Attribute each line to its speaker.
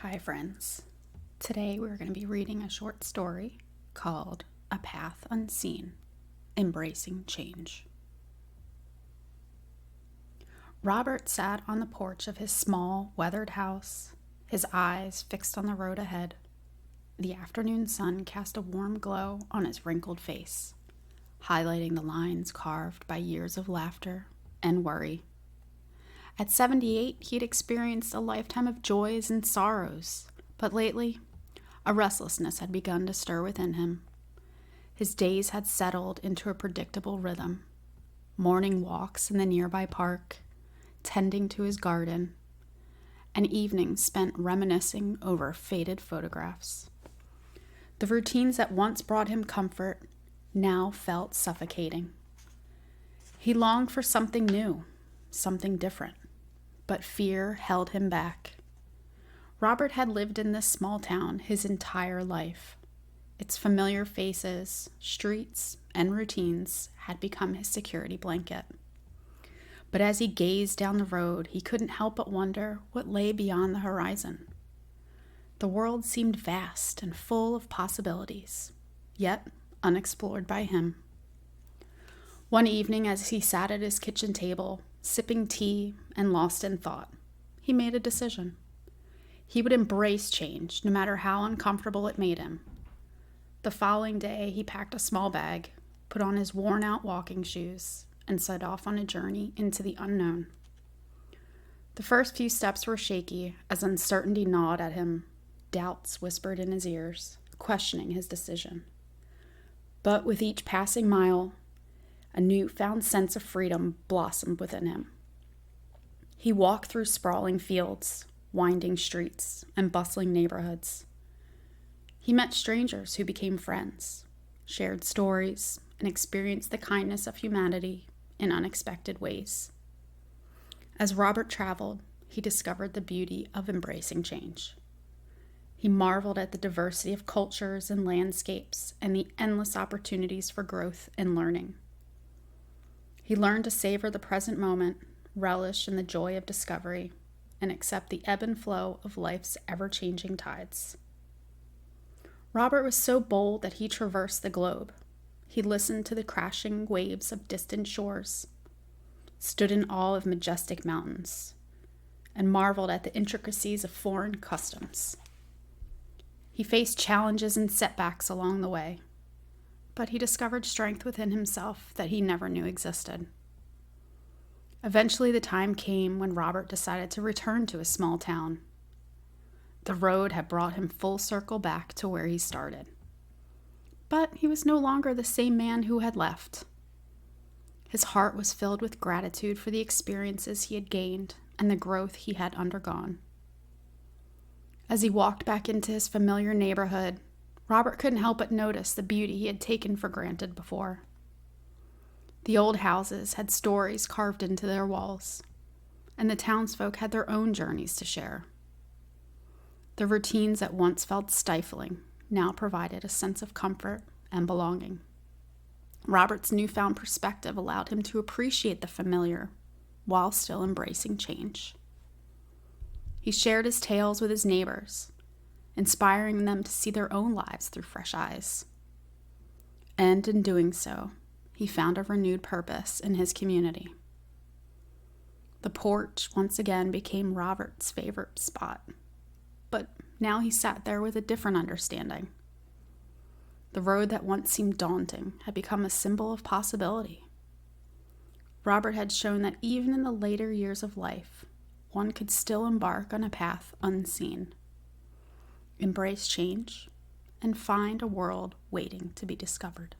Speaker 1: Hi friends. Today we're going to be reading a short story called A Path Unseen, Embracing Change. Robert sat on the porch of his small, weathered house, his eyes fixed on the road ahead. The afternoon sun cast a warm glow on his wrinkled face, highlighting the lines carved by years of laughter and worry. At 78, he'd experienced a lifetime of joys and sorrows, but lately, a restlessness had begun to stir within him. His days had settled into a predictable rhythm. Morning walks in the nearby park, tending to his garden, and evenings spent reminiscing over faded photographs. The routines that once brought him comfort now felt suffocating. He longed for something new, something different. But fear held him back. Robert had lived in this small town his entire life. Its familiar faces, streets, and routines had become his security blanket. But as he gazed down the road, he couldn't help but wonder what lay beyond the horizon. The world seemed vast and full of possibilities, yet unexplored by him. One evening, as he sat at his kitchen table, sipping tea and lost in thought, he made a decision. He would embrace change, no matter how uncomfortable it made him. The following day, he packed a small bag, put on his worn-out walking shoes, and set off on a journey into the unknown. The first few steps were shaky as uncertainty gnawed at him. Doubts whispered in his ears, questioning his decision. But with each passing mile, a newfound sense of freedom blossomed within him. He walked through sprawling fields, winding streets, and bustling neighborhoods. He met strangers who became friends, shared stories, and experienced the kindness of humanity in unexpected ways. As Robert traveled, he discovered the beauty of embracing change. He marveled at the diversity of cultures and landscapes and the endless opportunities for growth and learning. He learned to savor the present moment, relish in the joy of discovery, and accept the ebb and flow of life's ever-changing tides. Robert was so bold that he traversed the globe. He listened to the crashing waves of distant shores, stood in awe of majestic mountains, and marveled at the intricacies of foreign customs. He faced challenges and setbacks along the way, but he discovered strength within himself that he never knew existed. Eventually, the time came when Robert decided to return to his small town. The road had brought him full circle back to where he started. But he was no longer the same man who had left. His heart was filled with gratitude for the experiences he had gained and the growth he had undergone. As he walked back into his familiar neighborhood, Robert couldn't help but notice the beauty he had taken for granted before. The old houses had stories carved into their walls, and the townsfolk had their own journeys to share. The routines that once felt stifling now provided a sense of comfort and belonging. Robert's newfound perspective allowed him to appreciate the familiar while still embracing change. He shared his tales with his neighbors, inspiring them to see their own lives through fresh eyes. And in doing so, he found a renewed purpose in his community. The porch once again became Robert's favorite spot, but now he sat there with a different understanding. The road that once seemed daunting had become a symbol of possibility. Robert had shown that even in the later years of life, one could still embark on a path unseen, embrace change, and find a world waiting to be discovered.